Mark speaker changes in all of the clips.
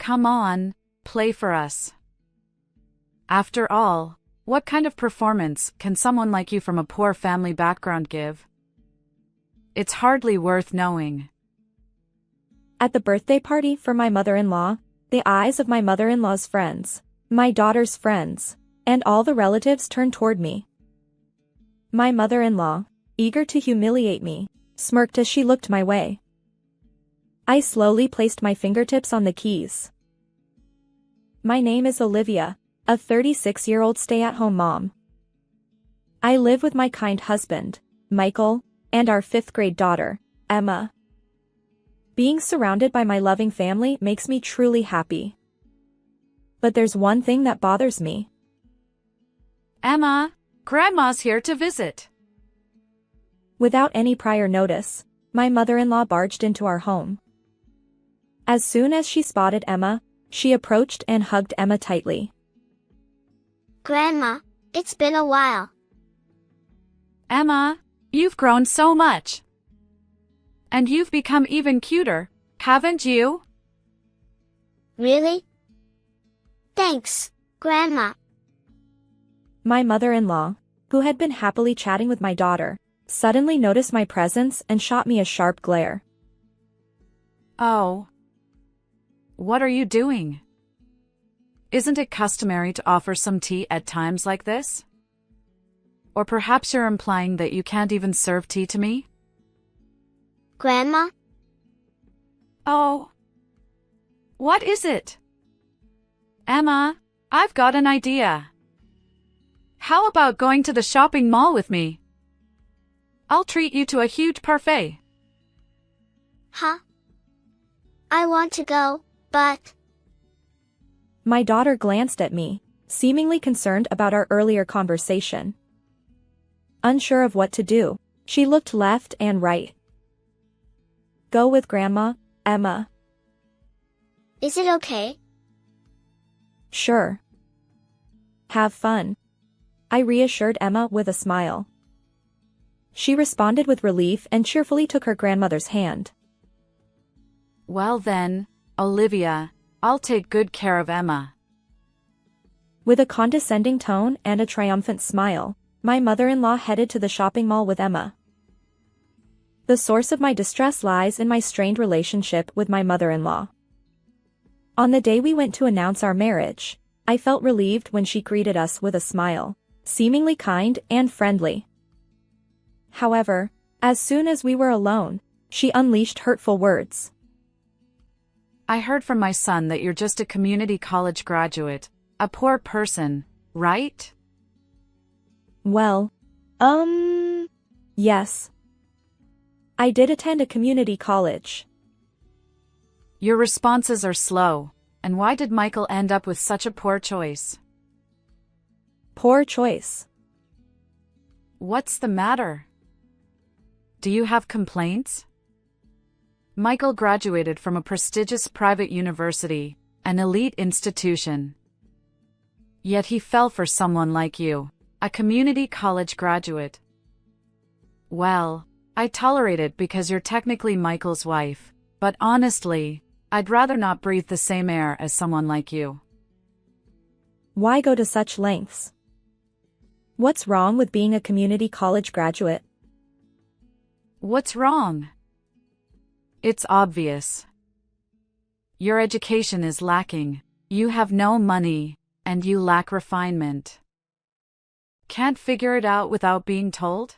Speaker 1: Come on, play for us. After all, what kind of performance can someone like you from a poor family background give? It's hardly worth knowing.
Speaker 2: At the birthday party for my mother-in-law, the eyes of my mother-in-law's friends, my daughter's friends, and all the relatives turned toward me. My mother-in-law, eager to humiliate me, smirked as she looked my way. I slowly placed my fingertips on the keys. My name is Olivia, a 36-year-old stay-at-home mom. I live with my kind husband, Michael, and our 5th-grade daughter, Emma. Being surrounded by my loving family makes me truly happy. But there's one thing that bothers me.
Speaker 1: Emma, Grandma's here to visit.
Speaker 2: Without any prior notice, my mother-in-law barged into our home. As soon as she spotted Emma, she approached and hugged Emma tightly.
Speaker 3: Grandma, it's been a while.
Speaker 1: Emma, you've grown so much. And you've become even cuter, haven't you?
Speaker 3: Really? Thanks, Grandma.
Speaker 2: My mother-in-law, who had been happily chatting with my daughter, suddenly noticed my presence and shot me a sharp glare.
Speaker 1: Oh. What are you doing? Isn't it customary to offer some tea at times like this? Or perhaps you're implying that you can't even serve tea to me?
Speaker 3: Grandma?
Speaker 1: Oh. What is it? Emma, I've got an idea. How about going to the shopping mall with me? I'll treat you to a huge parfait.
Speaker 3: Huh? I want to go, but...
Speaker 2: My daughter glanced at me, seemingly concerned about our earlier conversation. Unsure of what to do, she looked left and right. Go with Grandma, Emma.
Speaker 3: Is it okay?
Speaker 2: Sure. Have fun. I reassured Emma with a smile. She responded with relief and cheerfully took her grandmother's hand.
Speaker 1: Well then, Olivia, I'll take good care of Emma.
Speaker 2: With a condescending tone and a triumphant smile, my mother-in-law headed to the shopping mall with Emma. The source of my distress lies in my strained relationship with my mother-in-law. On the day we went to announce our marriage, I felt relieved when she greeted us with a smile, seemingly kind and friendly. However, as soon as we were alone, she unleashed hurtful words.
Speaker 1: I heard from my son that you're just a community college graduate, a poor person, right?
Speaker 2: Well, yes. I did attend a community college.
Speaker 1: Your responses are slow, and why did Michael end up with such a poor choice?
Speaker 2: Poor choice.
Speaker 1: What's the matter? Do you have complaints? Michael graduated from a prestigious private university, an elite institution. Yet he fell for someone like you, a community college graduate. Well, I tolerate it because you're technically Michael's wife, but honestly, I'd rather not breathe the same air as someone like you.
Speaker 2: Why go to such lengths? What's wrong with being a community college graduate?
Speaker 1: What's wrong? It's obvious. Your education is lacking, you have no money, and you lack refinement. Can't figure it out without being told?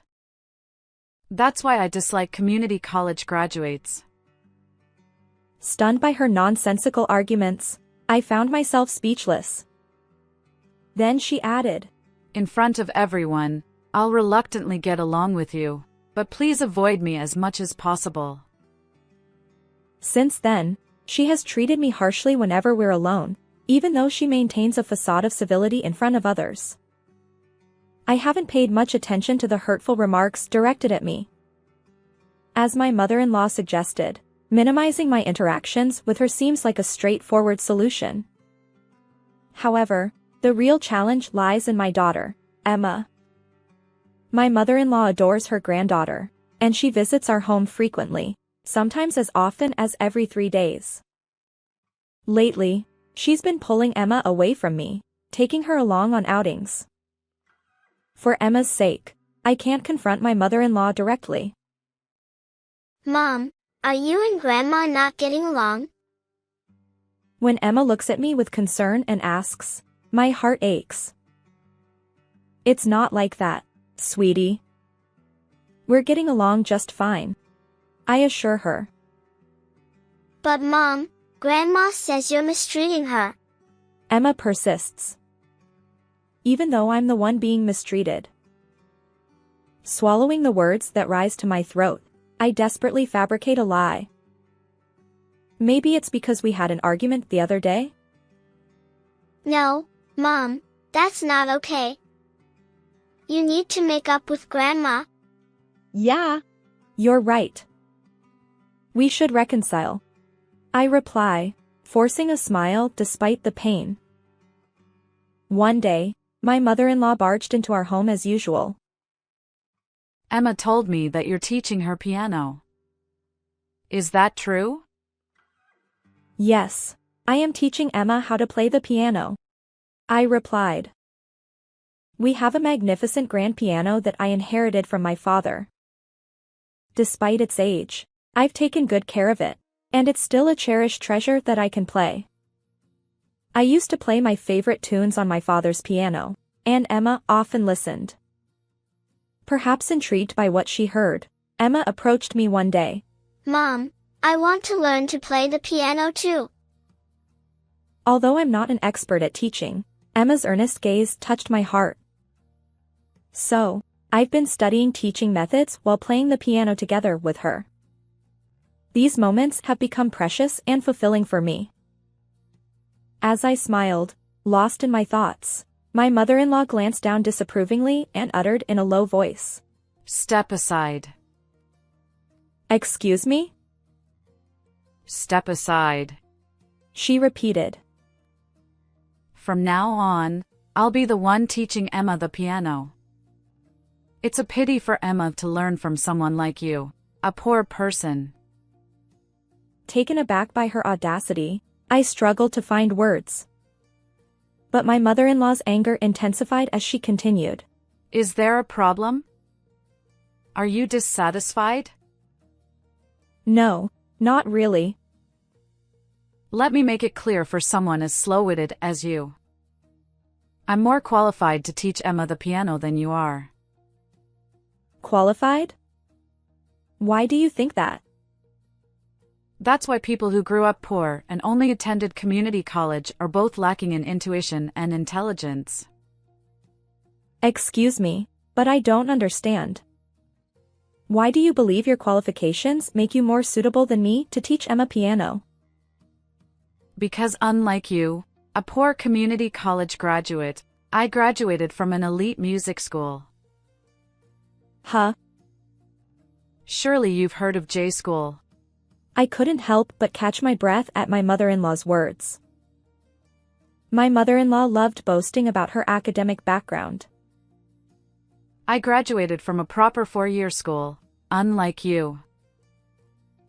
Speaker 1: That's why I dislike community college graduates.
Speaker 2: Stunned by her nonsensical arguments, I found myself speechless. Then she added,
Speaker 1: In front of everyone, I'll reluctantly get along with you, but please avoid me as much as possible.
Speaker 2: Since then, she has treated me harshly whenever we're alone, even though she maintains a facade of civility in front of others. I haven't paid much attention to the hurtful remarks directed at me. As my mother-in-law suggested, minimizing my interactions with her seems like a straightforward solution. However, the real challenge lies in my daughter, Emma. My mother-in-law adores her granddaughter, and she visits our home frequently, sometimes as often as every 3 days. Lately, she's been pulling Emma away from me, taking her along on outings. For Emma's sake, I can't confront my mother-in-law directly.
Speaker 3: Mom, are you and Grandma not getting along?
Speaker 2: When Emma looks at me with concern and asks, my heart aches. It's not like that, sweetie. We're getting along just fine, I assure her.
Speaker 3: But Mom, Grandma says you're mistreating her.
Speaker 2: Emma persists. Even though I'm the one being mistreated. Swallowing the words that rise to my throat, I desperately fabricate a lie. Maybe it's because we had an argument the other day?
Speaker 3: No, Mom, that's not okay. You need to make up with Grandma.
Speaker 2: Yeah, you're right. We should reconcile. I reply, forcing a smile despite the pain. One day, my mother-in-law barged into our home as usual.
Speaker 1: Emma told me that you're teaching her piano. Is that true?
Speaker 2: Yes, I am teaching Emma how to play the piano. I replied. We have a magnificent grand piano that I inherited from my father. Despite its age, I've taken good care of it, and it's still a cherished treasure that I can play. I used to play my favorite tunes on my father's piano, and Emma often listened. Perhaps intrigued by what she heard, Emma approached me one day.
Speaker 3: Mom, I want to learn to play the piano too.
Speaker 2: Although I'm not an expert at teaching, Emma's earnest gaze touched my heart. So, I've been studying teaching methods while playing the piano together with her. These moments have become precious and fulfilling for me. As I smiled, lost in my thoughts, my mother-in-law glanced down disapprovingly and uttered in a low voice.
Speaker 1: Step aside.
Speaker 2: Excuse me?
Speaker 1: Step aside.
Speaker 2: She repeated.
Speaker 1: From now on, I'll be the one teaching Emma the piano. It's a pity for Emma to learn from someone like you, a poor person.
Speaker 2: Taken aback by her audacity, I struggled to find words. But my mother-in-law's anger intensified as she continued.
Speaker 1: Is there a problem? Are you dissatisfied?
Speaker 2: No, not really.
Speaker 1: Let me make it clear for someone as slow-witted as you. I'm more qualified to teach Emma the piano than you are.
Speaker 2: Qualified? Why do you think that?
Speaker 1: That's why people who grew up poor and only attended community college are both lacking in intuition and intelligence.
Speaker 2: Excuse me, but I don't understand. Why do you believe your qualifications make you more suitable than me to teach Emma piano?
Speaker 1: Because unlike you, a poor community college graduate, I graduated from an elite music school.
Speaker 2: Huh?
Speaker 1: Surely you've heard of J School.
Speaker 2: I couldn't help but catch my breath at my mother-in-law's words. My mother-in-law loved boasting about her academic background.
Speaker 1: I graduated from a proper 4-year school, unlike you.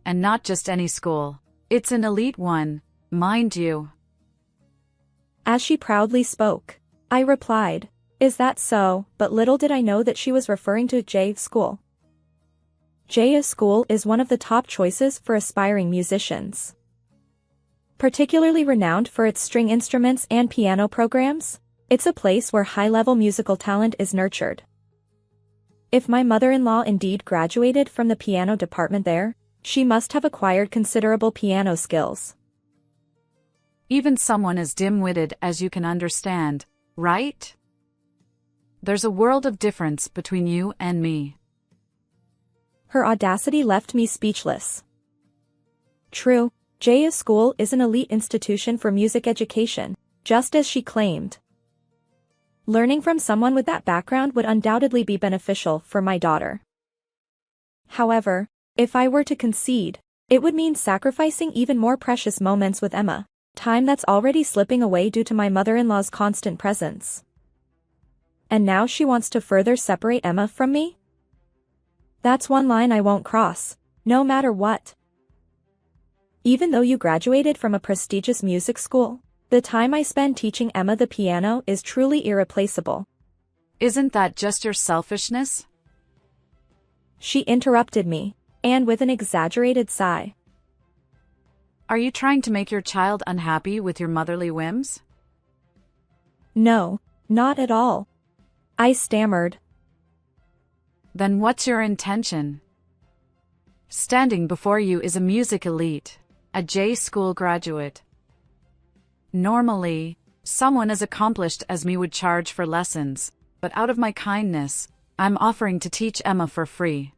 Speaker 1: And not just any school, it's an elite one, mind you.
Speaker 2: As she proudly spoke, I replied, "Is that so?" But little did I know that she was referring to J School. J School is one of the top choices for aspiring musicians. Particularly renowned for its string instruments and piano programs, it's a place where high-level musical talent is nurtured. If my mother-in-law indeed graduated from the piano department there, she must have acquired considerable piano skills.
Speaker 1: Even someone as dim-witted as you can understand, right? There's a world of difference between you and me.
Speaker 2: Her audacity left me speechless. True, J School is an elite institution for music education, just as she claimed. Learning from someone with that background would undoubtedly be beneficial for my daughter. However, if I were to concede, it would mean sacrificing even more precious moments with Emma, time that's already slipping away due to my mother-in-law's constant presence. And now she wants to further separate Emma from me? That's one line I won't cross, no matter what. Even though you graduated from a prestigious music school, the time I spend teaching Emma the piano is truly irreplaceable.
Speaker 1: Isn't that just your selfishness?
Speaker 2: She interrupted me, and with an exaggerated sigh.
Speaker 1: Are you trying to make your child unhappy with your motherly whims?
Speaker 2: No, not at all. I stammered.
Speaker 1: Then what's your intention? Standing before you is a music elite, a J school graduate. Normally, someone as accomplished as me would charge for lessons, but out of my kindness, I'm offering to teach Emma for free.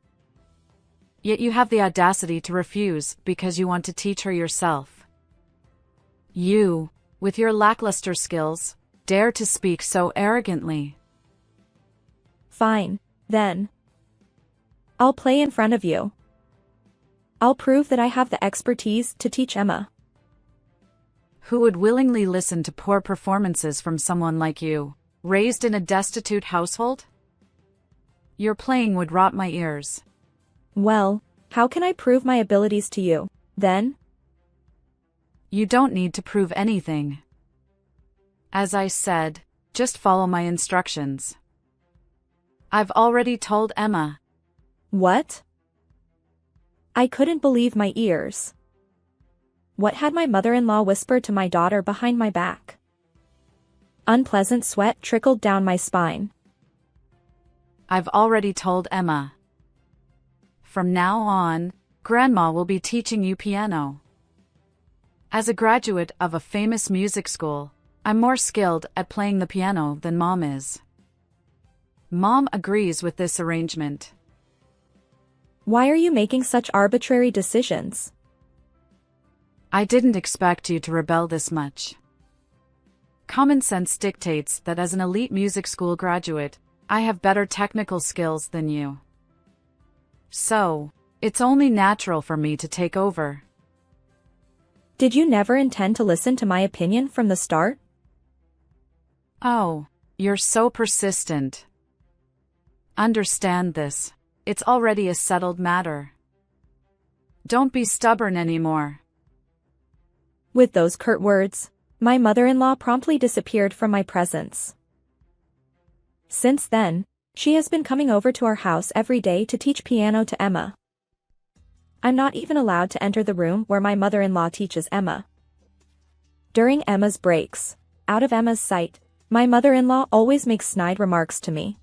Speaker 1: Yet you have the audacity to refuse because you want to teach her yourself. You, with your lackluster skills, dare to speak so arrogantly.
Speaker 2: Fine, then. I'll play in front of you. I'll prove that I have the expertise to teach Emma.
Speaker 1: Who would willingly listen to poor performances from someone like you, raised in a destitute household? Your playing would rot my ears.
Speaker 2: Well, how can I prove my abilities to you, then?
Speaker 1: You don't need to prove anything. As I said, just follow my instructions. I've already told Emma.
Speaker 2: What? I couldn't believe my ears. What had my mother-in-law whispered to my daughter behind my back? Unpleasant sweat trickled down my spine.
Speaker 1: I've already told Emma. From now on, Grandma will be teaching you piano. As a graduate of a famous music school, I'm more skilled at playing the piano than Mom is. Mom agrees with this arrangement.
Speaker 2: Why are you making such arbitrary decisions?
Speaker 1: I didn't expect you to rebel this much. Common sense dictates that as an elite music school graduate, I have better technical skills than you. So, it's only natural for me to take over.
Speaker 2: Did you never intend to listen to my opinion from the start?
Speaker 1: Oh, you're so persistent. Understand this. It's already a settled matter. Don't be stubborn anymore.
Speaker 2: With those curt words, my mother-in-law promptly disappeared from my presence. Since then, she has been coming over to our house every day to teach piano to Emma. I'm not even allowed to enter the room where my mother-in-law teaches Emma. During Emma's breaks, out of Emma's sight, my mother-in-law always makes snide remarks to me.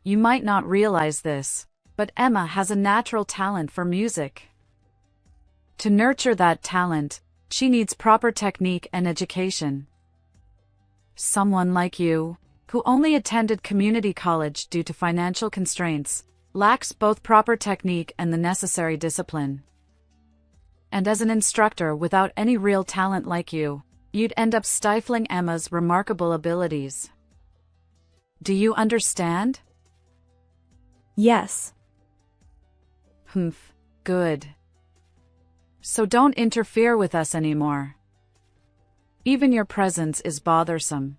Speaker 1: You might not realize this, but Emma has a natural talent for music. To nurture that talent, she needs proper technique and education. Someone like you, who only attended community college due to financial constraints, lacks both proper technique and the necessary discipline. And as an instructor without any real talent like you, you'd end up stifling Emma's remarkable abilities. Do you understand?
Speaker 2: Yes.
Speaker 1: Good. So don't interfere with us anymore. Even your presence is bothersome.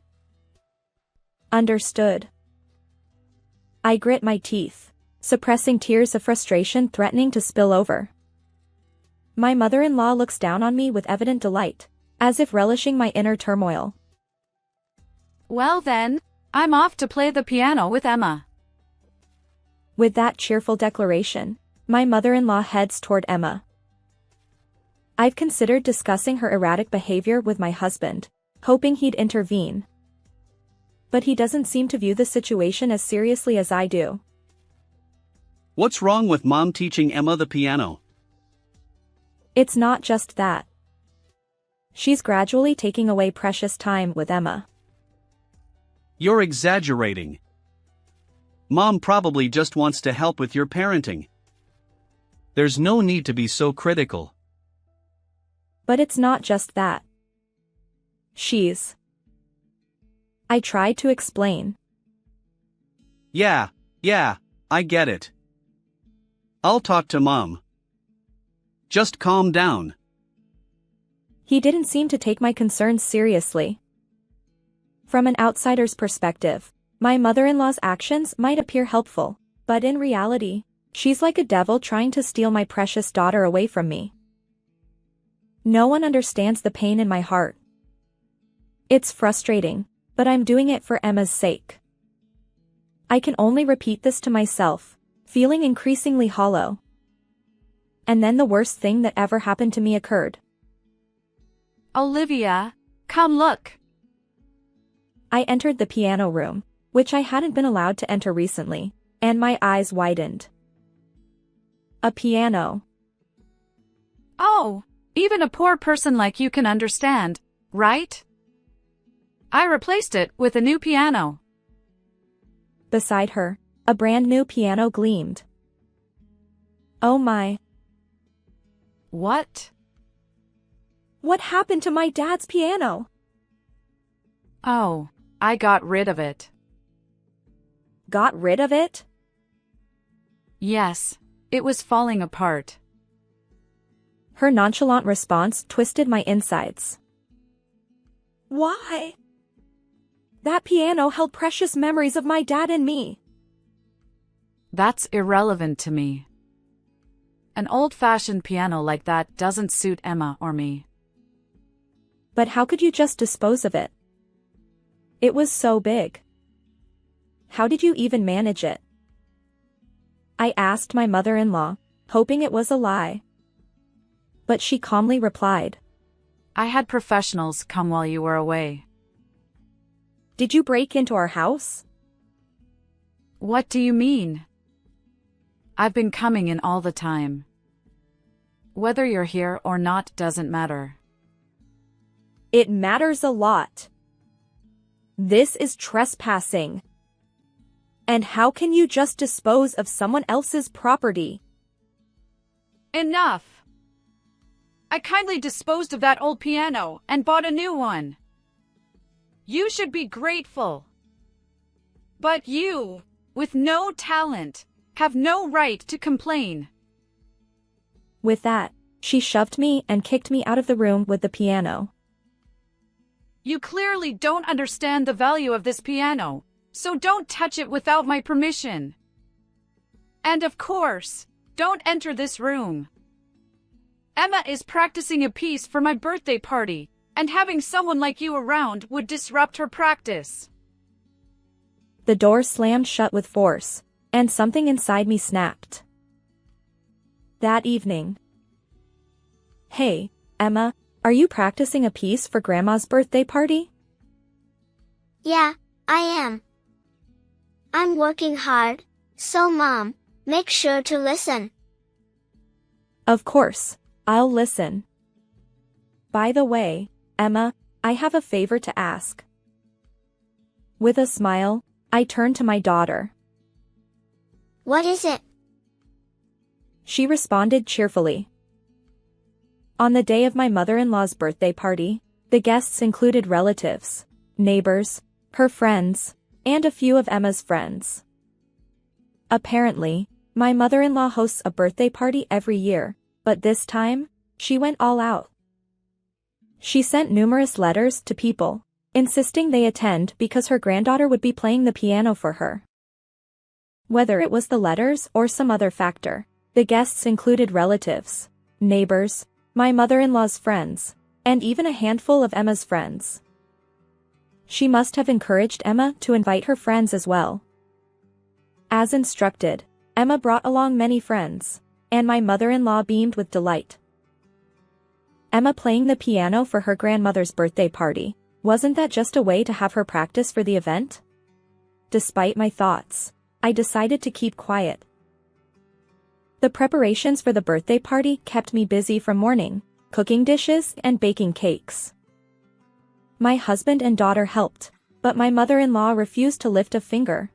Speaker 2: Understood. I grit my teeth, suppressing tears of frustration threatening to spill over. My mother-in-law looks down on me with evident delight, as if relishing my inner turmoil.
Speaker 1: Well then, I'm off to play the piano with Emma.
Speaker 2: With that cheerful declaration, my mother-in-law heads toward Emma. I've considered discussing her erratic behavior with my husband, hoping he'd intervene. But he doesn't seem to view the situation as seriously as I do.
Speaker 4: What's wrong with Mom teaching Emma the piano?
Speaker 2: It's not just that. She's gradually taking away precious time with Emma.
Speaker 4: You're exaggerating. Mom probably just wants to help with your parenting. There's no need to be so critical.
Speaker 2: But it's not just that. I tried to explain.
Speaker 4: Yeah, I get it. I'll talk to Mom. Just calm down.
Speaker 2: He didn't seem to take my concerns seriously. From an outsider's perspective, my mother-in-law's actions might appear helpful, but in reality, she's like a devil trying to steal my precious daughter away from me. No one understands the pain in my heart. It's frustrating, but I'm doing it for Emma's sake. I can only repeat this to myself, feeling increasingly hollow. And then the worst thing that ever happened to me occurred.
Speaker 1: Olivia, come look.
Speaker 2: I entered the piano room, which I hadn't been allowed to enter recently, and my eyes widened. A piano.
Speaker 1: Oh, even a poor person like you can understand, right? I replaced it with a new piano.
Speaker 2: Beside her, a brand new piano gleamed. Oh my.
Speaker 1: What?
Speaker 2: What happened to my dad's piano?
Speaker 1: Oh, I got rid of it.
Speaker 2: Got rid of it?
Speaker 1: Yes, it was falling apart.
Speaker 2: Her nonchalant response twisted my insides. Why? That piano held precious memories of my dad and me.
Speaker 1: That's irrelevant to me. An old-fashioned piano like that doesn't suit Emma or me.
Speaker 2: But how could you just dispose of it? It was so big. How did you even manage it? I asked my mother-in-law, hoping it was a lie. But she calmly replied.
Speaker 1: I had professionals come while you were away.
Speaker 2: Did you break into our house?
Speaker 1: What do you mean? I've been coming in all the time. Whether you're here or not doesn't matter.
Speaker 2: It matters a lot. This is trespassing. And how can you just dispose of someone else's property?
Speaker 1: Enough! I kindly disposed of that old piano and bought a new one. You should be grateful. But you, with no talent, have no right to complain.
Speaker 2: With that, she shoved me and kicked me out of the room with the piano.
Speaker 1: You clearly don't understand the value of this piano, so don't touch it without my permission. And of course, don't enter this room. Emma is practicing a piece for my birthday party, and having someone like you around would disrupt her practice.
Speaker 2: The door slammed shut with force, and something inside me snapped. That evening. Hey, Emma, are you practicing a piece for Grandma's birthday party?
Speaker 3: Yeah, I am. I'm working hard, so Mom, make sure to listen.
Speaker 2: Of course, I'll listen. By the way, Emma, I have a favor to ask. With a smile, I turned to my daughter.
Speaker 3: What is it?
Speaker 2: She responded cheerfully. On the day of my mother-in-law's birthday party, the guests included relatives, neighbors, her friends, and a few of Emma's friends. Apparently, my mother-in-law hosts a birthday party every year, but this time, she went all out. She sent numerous letters to people, insisting they attend because her granddaughter would be playing the piano for her. Whether it was the letters or some other factor, the guests included relatives, neighbors, my mother-in-law's friends, and even a handful of Emma's friends. She must have encouraged Emma to invite her friends as well. As instructed, Emma brought along many friends, and my mother-in-law beamed with delight. Emma playing the piano for her grandmother's birthday party, wasn't that just a way to have her practice for the event? Despite my thoughts, I decided to keep quiet. The preparations for the birthday party kept me busy from morning, cooking dishes and baking cakes. My husband and daughter helped, but my mother-in-law refused to lift a finger.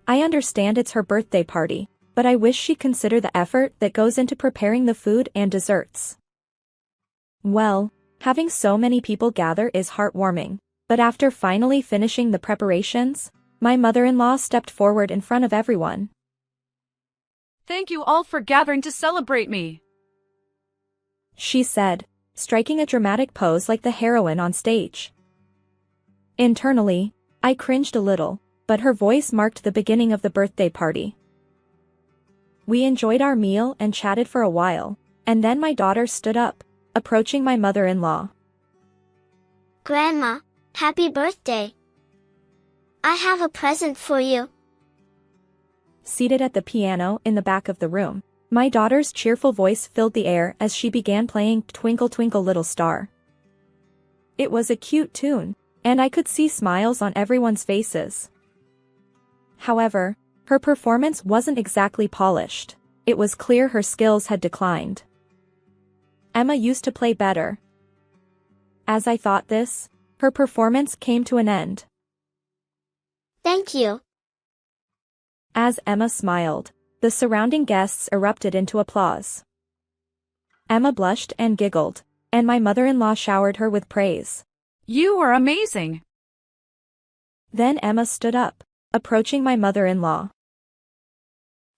Speaker 2: I understand it's her birthday party, but I wish she'd consider the effort that goes into preparing the food and desserts. Well, having so many people gather is heartwarming, but after finally finishing the preparations, my mother-in-law stepped forward in front of everyone.
Speaker 1: Thank you all for gathering to celebrate me,
Speaker 2: she said, striking a dramatic pose like the heroine on stage. Internally, I cringed a little, but her voice marked the beginning of the birthday party. We enjoyed our meal and chatted for a while, and then my daughter stood up, approaching my mother-in-law.
Speaker 3: Grandma, happy birthday. I have a present for you.
Speaker 2: Seated at the piano in the back of the room, my daughter's cheerful voice filled the air as she began playing Twinkle Twinkle Little Star. It was a cute tune, and I could see smiles on everyone's faces. However, her performance wasn't exactly polished. It was clear her skills had declined. Emma used to play better. As I thought this, her performance came to an end.
Speaker 3: Thank you.
Speaker 2: As Emma smiled, the surrounding guests erupted into applause. Emma blushed and giggled, and my mother-in-law showered her with praise.
Speaker 1: You were amazing.
Speaker 2: Then Emma stood up, approaching my mother-in-law.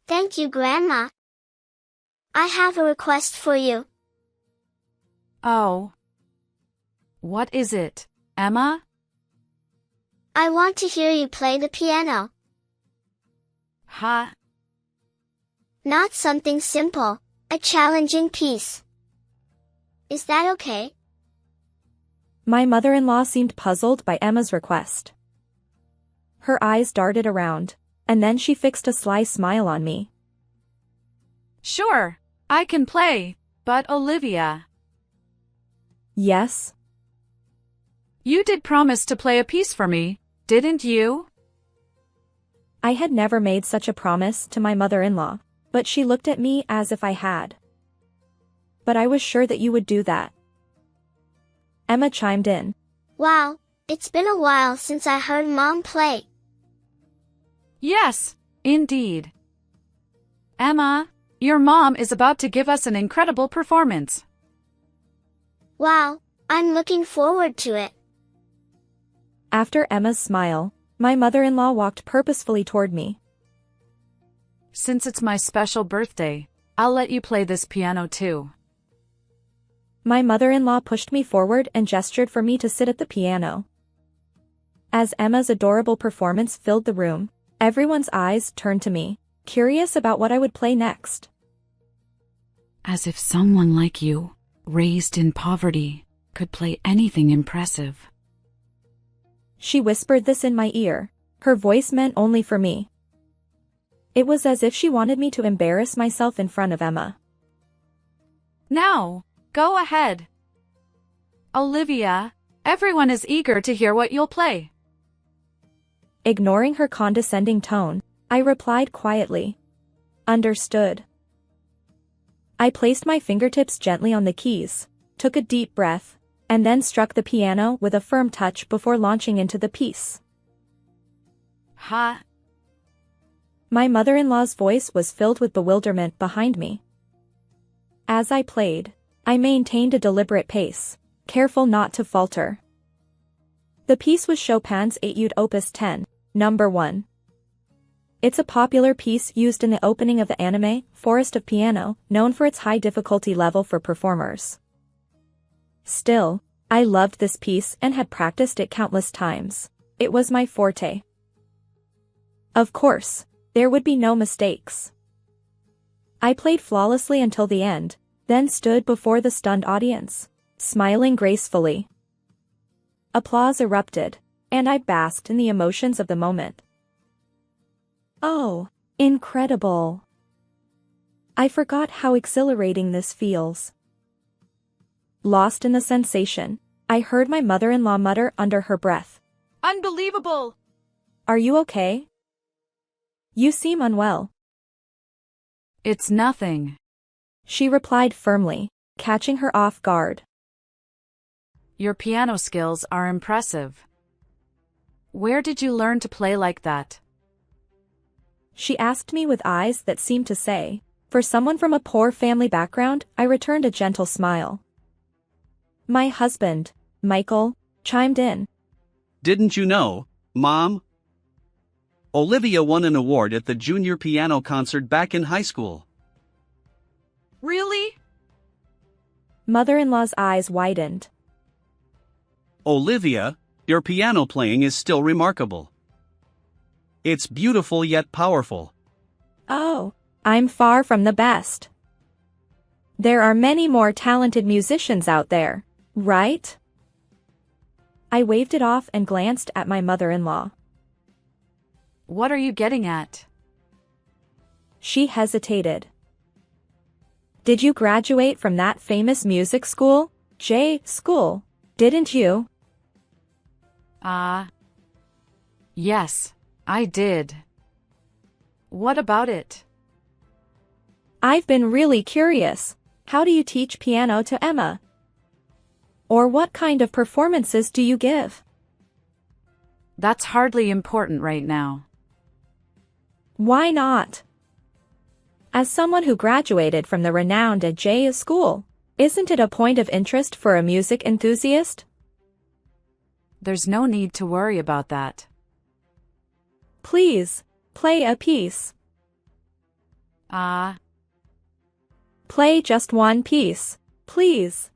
Speaker 3: Thank you, Grandma. I have a request for you.
Speaker 1: Oh. What is it, Emma?
Speaker 3: I want to hear you play the piano.
Speaker 1: Ha.
Speaker 3: Not something simple, a challenging piece. Is that okay?
Speaker 2: My mother-in-law seemed puzzled by Emma's request. Her eyes darted around, and then she fixed a sly smile on me.
Speaker 1: Sure, I can play, but Olivia.
Speaker 2: Yes?
Speaker 1: You did promise to play a piece for me, didn't you?
Speaker 2: I had never made such a promise to my mother-in-law, but she looked at me as if I had. But I was sure that you would do that. Emma chimed in.
Speaker 3: Wow, it's been a while since I heard Mom play.
Speaker 1: Yes, indeed. Emma, your mom is about to give us an incredible performance.
Speaker 3: Wow, I'm looking forward to it.
Speaker 2: After Emma's smile, my mother-in-law walked purposefully toward me.
Speaker 1: Since it's my special birthday, I'll let you play this piano too.
Speaker 2: My mother-in-law pushed me forward and gestured for me to sit at the piano. As Emma's adorable performance filled the room, everyone's eyes turned to me, curious about what I would play next.
Speaker 1: As if someone like you, raised in poverty, could play anything impressive.
Speaker 2: She whispered this in my ear, her voice meant only for me. It was as if she wanted me to embarrass myself in front of Emma.
Speaker 1: Now, go ahead. Olivia, everyone is eager to hear what you'll play.
Speaker 2: Ignoring her condescending tone, I replied quietly. Understood. I placed my fingertips gently on the keys, took a deep breath, and then struck the piano with a firm touch before launching into the piece.
Speaker 1: Ha.
Speaker 2: My mother-in-law's voice was filled with bewilderment behind me. As I played, I maintained a deliberate pace, careful not to falter. The piece was Chopin's Etude Opus 10, Number 1. It's a popular piece used in the opening of the anime, Forest of Piano, known for its high difficulty level for performers. Still, I loved this piece and had practiced it countless times. It was my forte. Of course, there would be no mistakes. I played flawlessly until the end, then stood before the stunned audience, smiling gracefully. Applause erupted, and I basked in the emotions of the moment. Oh, incredible! I forgot how exhilarating this feels. Lost in the sensation, I heard my mother-in-law mutter under her breath.
Speaker 1: Unbelievable!
Speaker 2: Are you okay? You seem unwell.
Speaker 1: It's nothing.
Speaker 2: She replied firmly, catching her off guard.
Speaker 1: Your piano skills are impressive. Where did you learn to play like that?
Speaker 2: She asked me with eyes that seemed to say, for someone from a poor family background, I returned a gentle smile. My husband, Michael, chimed in.
Speaker 4: Didn't you know, Mom? Olivia won an award at the junior piano concert back in high school.
Speaker 1: Really?
Speaker 2: Mother-in-law's eyes widened.
Speaker 4: Olivia, your piano playing is still remarkable. It's beautiful yet powerful.
Speaker 2: Oh, I'm far from the best. There are many more talented musicians out there, right? I waved it off and glanced at my mother-in-law.
Speaker 1: What are you getting at?
Speaker 2: She hesitated. Did you graduate from that famous music school, school, didn't you?
Speaker 1: Yes, I did. What about it?
Speaker 2: I've been really curious. How do you teach piano to Emma? Or what kind of performances do you give?
Speaker 1: That's hardly important right now.
Speaker 2: Why not? As someone who graduated from the renowned aita school, isn't it a point of interest for a music enthusiast?
Speaker 1: There's no need to worry about that.
Speaker 2: Please, play a piece. Play just one piece, please.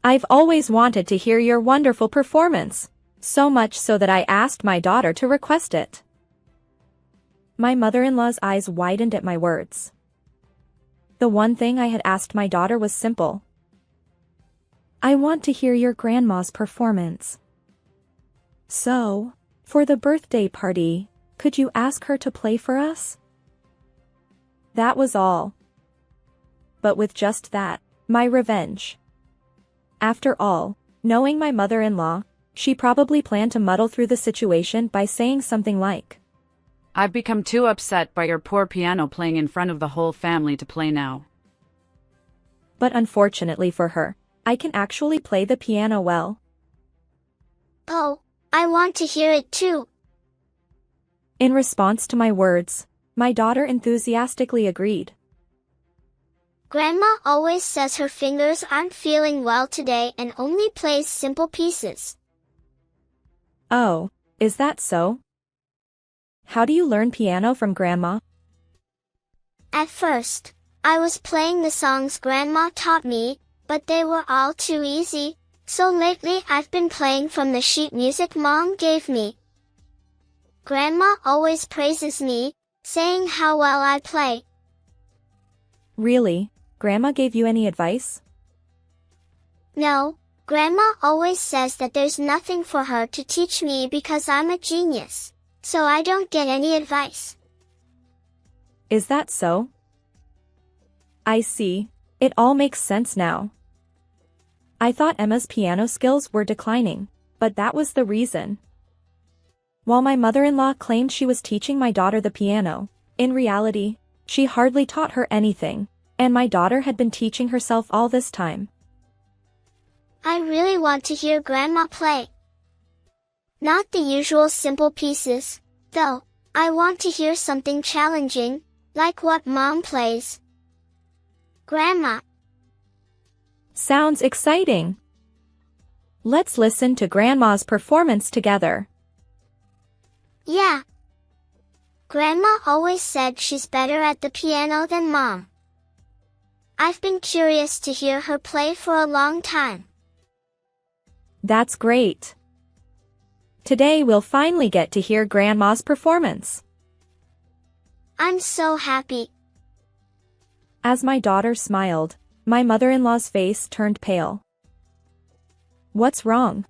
Speaker 2: I've always wanted to hear your wonderful performance, so much so that I asked my daughter to request it. My mother-in-law's eyes widened at my words. The one thing I had asked my daughter was simple. I want to hear your grandma's performance. So, for the birthday party, could you ask her to play for us? That was all. But with just that, my revenge. After all, knowing my mother-in-law, she probably planned to muddle through the situation by saying something like,
Speaker 1: I've become too upset by your poor piano playing in front of the whole family to play now.
Speaker 2: But unfortunately for her, I can actually play the piano well.
Speaker 3: Oh, I want to hear it too.
Speaker 2: In response to my words, my daughter enthusiastically agreed.
Speaker 3: Grandma always says her fingers aren't feeling well today and only plays simple pieces.
Speaker 2: Oh, is that so? How do you learn piano from Grandma?
Speaker 3: At first, I was playing the songs Grandma taught me, but they were all too easy, so lately I've been playing from the sheet music Mom gave me. Grandma always praises me, saying how well I play.
Speaker 2: Really? Grandma gave you any advice?
Speaker 3: No, Grandma always says that there's nothing for her to teach me because I'm a genius, so I don't get any advice.
Speaker 2: Is that so? I see. It all makes sense now. I thought Emma's piano skills were declining, but that was the reason. While my mother-in-law claimed she was teaching my daughter the piano, in reality, she hardly taught her anything, and my daughter had been teaching herself all this time.
Speaker 3: I really want to hear Grandma play. Not the usual simple pieces, though. I want to hear something challenging, like what Mom plays. Grandma.
Speaker 2: Sounds exciting. Let's listen to Grandma's performance together.
Speaker 3: Yeah. Grandma always said she's better at the piano than Mom. I've been curious to hear her play for a long time.
Speaker 2: That's great. Today we'll finally get to hear Grandma's performance.
Speaker 3: I'm so happy.
Speaker 2: As my daughter smiled, my mother-in-law's face turned pale. What's wrong?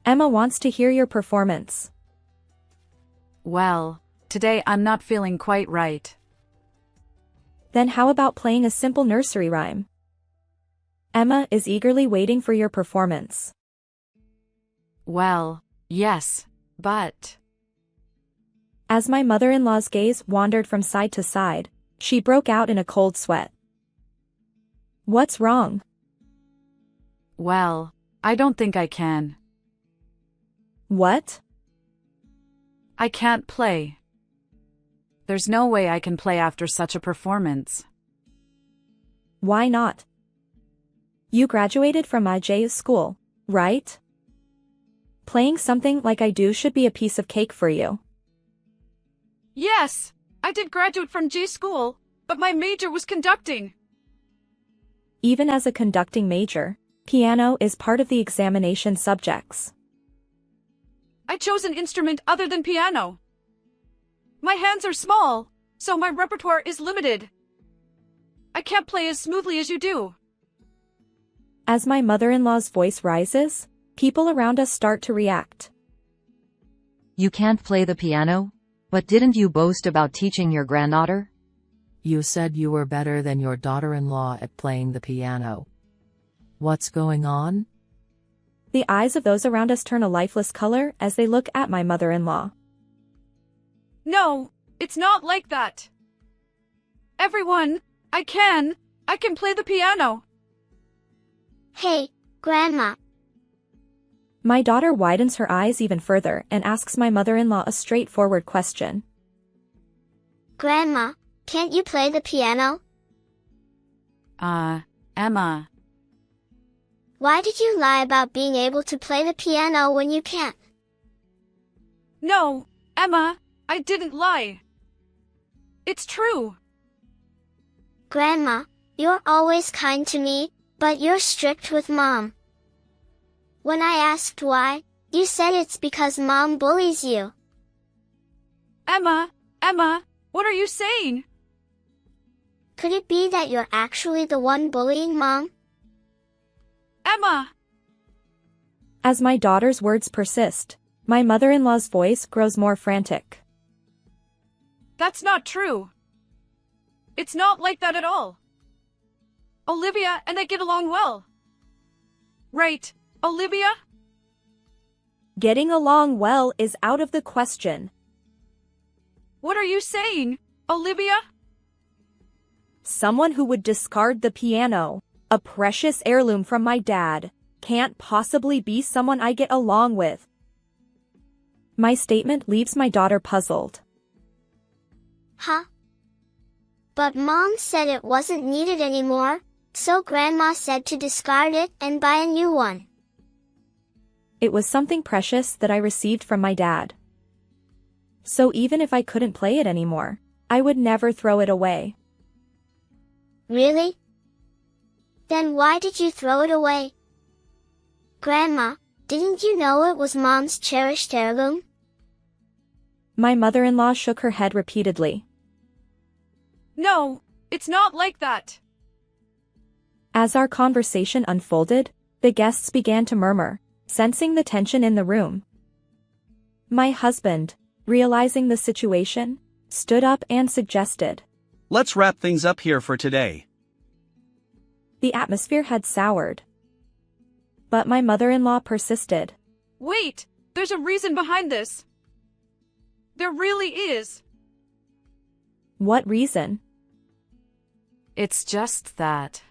Speaker 2: Emma wants to hear your performance.
Speaker 1: Well, today I'm not feeling quite right.
Speaker 2: Then how about playing a simple nursery rhyme? Emma is eagerly waiting for your performance.
Speaker 1: Well, yes, but...
Speaker 2: As my mother-in-law's gaze wandered from side to side, she broke out in a cold sweat. What's wrong?
Speaker 1: Well, I don't think I can.
Speaker 2: What?
Speaker 1: I can't play. There's no way I can play after such a performance.
Speaker 2: Why not? You graduated from aita school, right? Playing something like I do should be a piece of cake for you.
Speaker 1: Yes, I did graduate from G school, but my major was conducting.
Speaker 2: Even as a conducting major, piano is part of the examination subjects.
Speaker 1: I chose an instrument other than piano. My hands are small, so my repertoire is limited. I can't play as smoothly as you do.
Speaker 2: As my mother-in-law's voice rises, people around us start to react.
Speaker 5: You can't play the piano? But didn't you boast about teaching your granddaughter?
Speaker 6: You said you were better than your daughter-in-law at playing the piano. What's going on?
Speaker 2: The eyes of those around us turn a lifeless color as they look at my mother-in-law.
Speaker 1: No, it's not like that. Everyone, I can play the piano.
Speaker 3: Hey, Grandma.
Speaker 2: My daughter widens her eyes even further and asks my mother-in-law a straightforward question.
Speaker 3: Grandma, can't you play the piano?
Speaker 1: Emma.
Speaker 3: Why did you lie about being able to play the piano when you can't?
Speaker 1: No, Emma, I didn't lie. It's true.
Speaker 3: Grandma, you're always kind to me, but you're strict with Mom. When I asked why, you said it's because Mom bullies you.
Speaker 1: Emma, what are you saying?
Speaker 3: Could it be that you're actually the one bullying Mom?
Speaker 1: Emma!
Speaker 2: As my daughter's words persist, my mother-in-law's voice grows more frantic.
Speaker 1: That's not true. It's not like that at all. Olivia and I get along well. Right, Olivia?
Speaker 2: Getting along well is out of the question.
Speaker 1: What are you saying, Olivia?
Speaker 2: Someone who would discard the piano, a precious heirloom from my dad, can't possibly be someone I get along with. My statement leaves my daughter puzzled.
Speaker 3: Huh? But Mom said it wasn't needed anymore, so Grandma said to discard it and buy a new one.
Speaker 2: It was something precious that I received from my dad. So even if I couldn't play it anymore, I would never throw it away.
Speaker 3: Really? Then why did you throw it away? Grandma, didn't you know it was Mom's cherished heirloom?
Speaker 2: My mother-in-law shook her head repeatedly.
Speaker 1: No, it's not like that.
Speaker 2: As our conversation unfolded, the guests began to murmur, sensing the tension in the room. My husband, realizing the situation, stood up and suggested.
Speaker 4: Let's wrap things up here for today.
Speaker 2: The atmosphere had soured. But my mother-in-law persisted.
Speaker 1: Wait, there's a reason behind this. There really is.
Speaker 2: What reason?
Speaker 1: It's just that.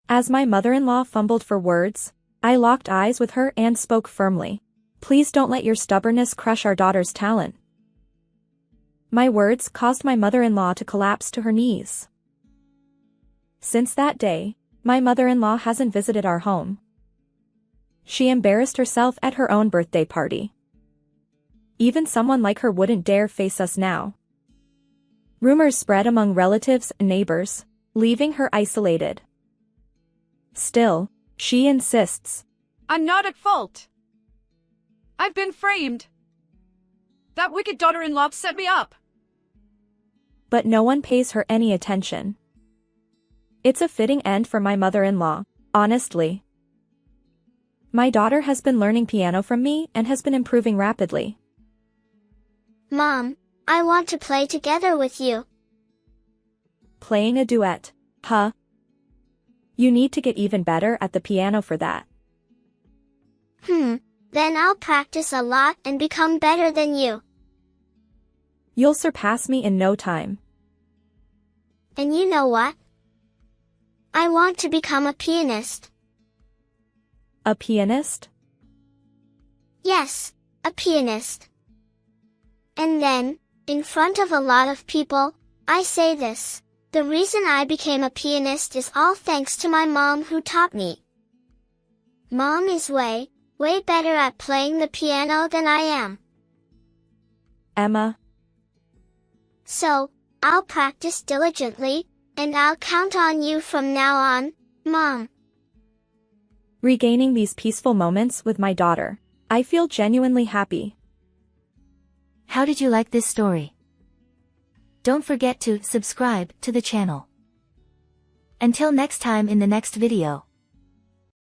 Speaker 2: As my mother-in-law fumbled for words, I locked eyes with her and spoke firmly. Please don't let your stubbornness crush our daughter's talent. My words caused my mother-in-law to collapse to her knees. Since that day, my mother-in-law hasn't visited our home. She embarrassed herself at her own birthday party. Even someone like her wouldn't dare face us now. Rumors spread among relatives and neighbors, leaving her isolated. Still, she insists.
Speaker 1: I'm not at fault. I've been framed. That wicked daughter-in-law set me up.
Speaker 2: But no one pays her any attention. It's a fitting end for my mother-in-law, honestly. My daughter has been learning piano from me and has been improving rapidly.
Speaker 3: Mom, I want to play together with you.
Speaker 2: Playing a duet, huh? You need to get even better at the piano for that.
Speaker 3: Then I'll practice a lot and become better than you.
Speaker 2: You'll surpass me in no time.
Speaker 3: And you know what? I want to become a pianist.
Speaker 2: A pianist?
Speaker 3: Yes, a pianist. And then, in front of a lot of people, I say this. The reason I became a pianist is all thanks to my mom who taught me. Mom is way better at playing the piano than I am.
Speaker 2: Emma.
Speaker 3: So, I'll practice diligently, and I'll count on you from now on, Mom.
Speaker 2: Regaining these peaceful moments with my daughter, I feel genuinely happy.
Speaker 7: How did you like this story? don't forget to subscribe to the channel. Until next time in the next video.